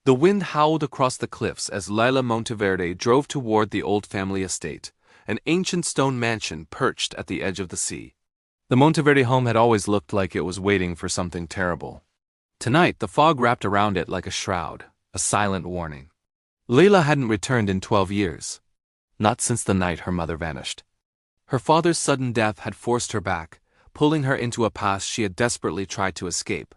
The wind howled across the cliffs as Lila Monteverde drove toward the old family estate, an ancient stone mansion perched at the edge of the sea. The Monteverde home had always looked like it was waiting for something terrible. Tonight, the fog wrapped around it like a shroud, a silent warning. Leila hadn't returned in 12 years. Not since the night her mother vanished. Her father's sudden death had forced her back, pulling her into a past she had desperately tried to escape.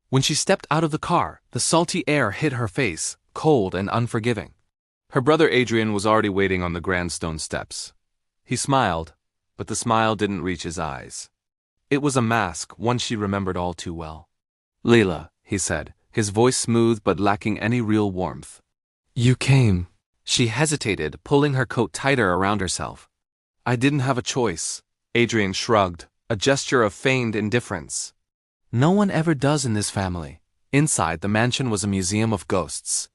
When she stepped out of the car, the salty air hit her face, cold and unforgiving. Her brother Adrian was already waiting on the grand stone steps. He smiled, but the smile didn't reach his eyes. It was a mask, one she remembered all too well. "Leila," he said, his voice smooth but lacking any real warmth. "You came." She hesitated, pulling her coat tighter around herself. "I didn't have a choice." Adrian shrugged, a gesture of feigned indifference. "No one ever does in this family." Inside, the mansion was a museum of ghosts.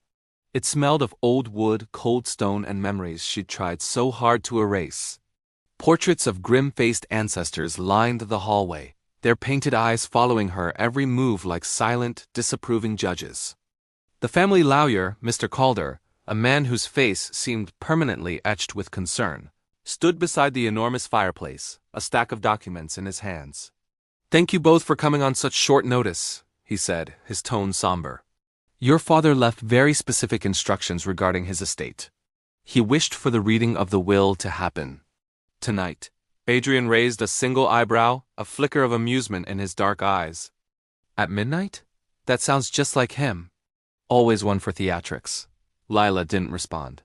It smelled of old wood, cold stone, and memories she'd tried so hard to erase. Portraits of grim-faced ancestors lined the hallway, their painted eyes following her every move like silent, disapproving judges. The family lawyer, Mr. Calder, a man whose face seemed permanently etched with concern, stood beside the enormous fireplace, a stack of documents in his hands. "Thank you both for coming on such short notice," he said, his tone somber. "Your father left very specific instructions regarding his estate. He wished for the reading of the will to happen tonight." Adrian raised a single eyebrow, a flicker of amusement in his dark eyes. "At midnight? That sounds just like him. Always one for theatrics." Lila didn't respond.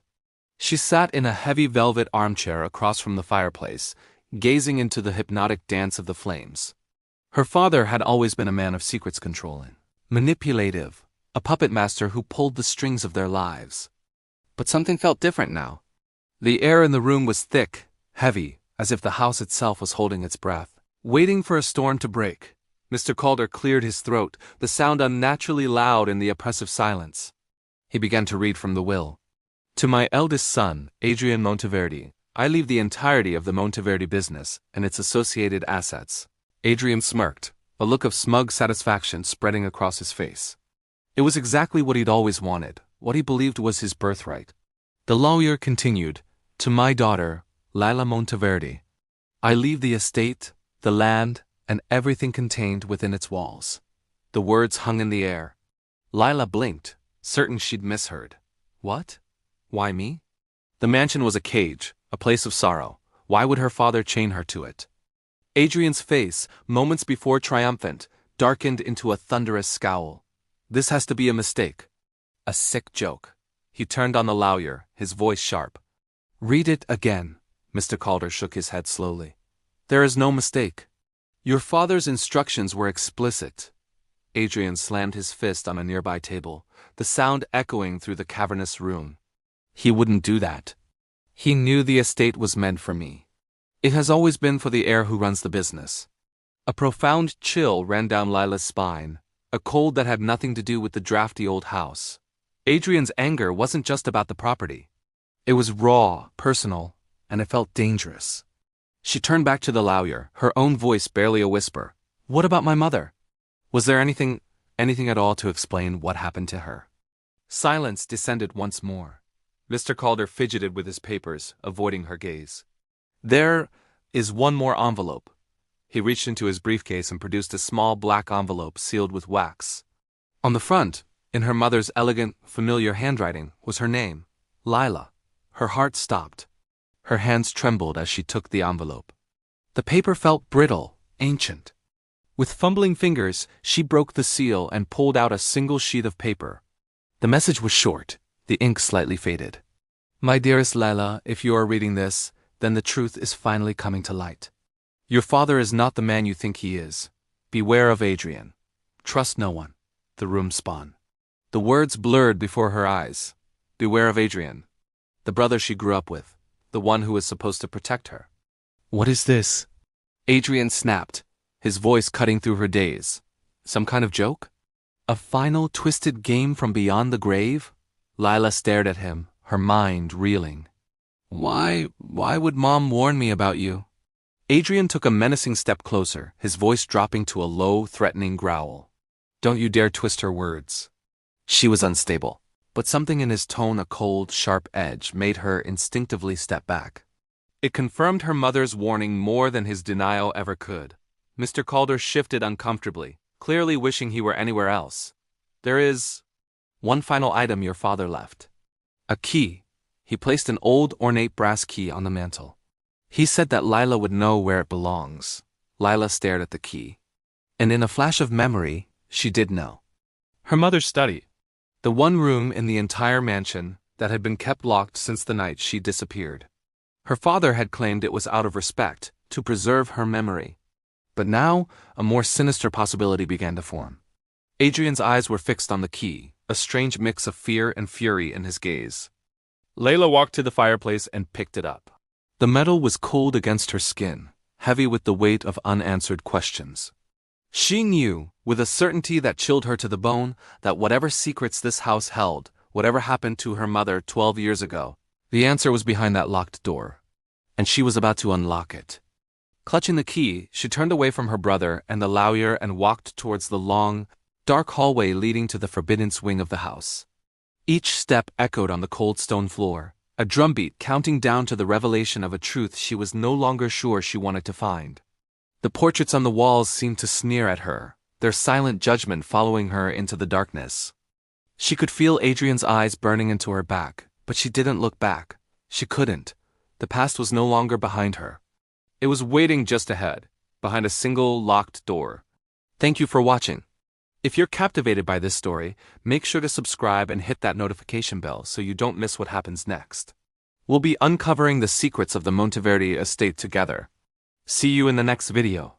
She sat in a heavy velvet armchair across from the fireplace, gazing into the hypnotic dance of the flames. Her father had always been a man of secrets controlling, manipulative, a puppet master who pulled the strings of their lives. But something felt different now. The air in the room was thick, heavy, as if the house itself was holding its breath, waiting for a storm to break. Mr. Calder cleared his throat, the sound unnaturally loud in the oppressive silence. He began to read from the will. "To my eldest son, Adrian Monteverde, I leave the entirety of the Monteverde business and its associated assets." Adrian smirked, a look of smug satisfaction spreading across his face. It was exactly what he'd always wanted, what he believed was his birthright. The lawyer continued, "To my daughter, Lila Monteverde, I leave the estate, the land, and everything contained within its walls." The words hung in the air. Lila blinked, certain she'd misheard. What? Why me? The mansion was a cage, a place of sorrow. Why would her father chain her to it? Adrian's face, moments before triumphant, darkened into a thunderous scowl. This has to be a mistake. A sick joke. He turned on the lawyer, his voice sharp. "Read it again." Mr. Calder shook his head slowly. "There is no mistake. Your father's instructions were explicit." Adrian slammed his fist on a nearby table, the sound echoing through the cavernous room. "He wouldn't do that. He knew the estate was meant for me. It has always been for the heir who runs the business." A profound chill ran down Lila's spine, a cold that had nothing to do with the drafty old house. Adrian's anger wasn't just about the property. It was raw, personal, and it felt dangerous. She turned back to the lawyer, her own voice barely a whisper. "What about my mother? Was there anything at all to explain what happened to her?" Silence descended once more. Mr. Calder fidgeted with his papers, avoiding her gaze. "There is one more envelope." He reached into his briefcase and produced a small black envelope sealed with wax. On the front, in her mother's elegant, familiar handwriting, was her name, Lila. Her heart stopped. Her hands trembled as she took the envelope. The paper felt brittle, ancient. With fumbling fingers, she broke the seal and pulled out a single sheet of paper. The message was short, the ink slightly faded. "My dearest Lila, if you are reading this, then the truth is finally coming to light. Your father is not the man you think he is. Beware of Adrian. Trust no one." The room spun. The words blurred before her eyes. Beware of Adrian. The brother she grew up with. The one who was supposed to protect her. "What is this?" Adrian snapped, his voice cutting through her daze. Some kind of joke? A final twisted game from beyond the grave? Lila stared at him, her mind reeling. Why would Mom warn me about you?" Adrian took a menacing step closer, his voice dropping to a low, threatening growl. "Don't you dare twist her words." She was unstable. but something in his tone, a cold, sharp edge, made her instinctively step back. It confirmed her mother's warning more than his denial ever could. Mr. Calder shifted uncomfortably, clearly wishing he were anywhere else. "There is one final item your father left. A key." He placed an old, ornate brass key on the mantel. "He said that Lila would know where it belongs." Lila stared at the key. And in a flash of memory, she did know. Her mother's study. The one room in the entire mansion that had been kept locked since the night she disappeared. Her father had claimed it was out of respect, to preserve her memory. But now, a more sinister possibility began to form. Adrian's eyes were fixed on the key, a strange mix of fear and fury in his gaze. Layla walked to the fireplace and picked it up. The metal was cold against her skin, heavy with the weight of unanswered questions. She knew, with a certainty that chilled her to the bone, that whatever secrets this house held, whatever happened to her mother 12 years ago, the answer was behind that locked door. And she was about to unlock it. Clutching the key, she turned away from her brother and the lawyer and walked towards the long, dark hallway leading to the forbidden wing of the house. Each step echoed on the cold stone floor, a drumbeat counting down to the revelation of a truth she was no longer sure she wanted to find. The portraits on the walls seemed to sneer at her, their silent judgment following her into the darkness. She could feel Adrian's eyes burning into her back, but she didn't look back. She couldn't. The past was no longer behind her. It was waiting just ahead, behind a single locked door. Thank you for watching. If you're captivated by this story, make sure to subscribe and hit that notification bell so you don't miss what happens next. We'll be uncovering the secrets of the Monteverde estate together. See you in the next video.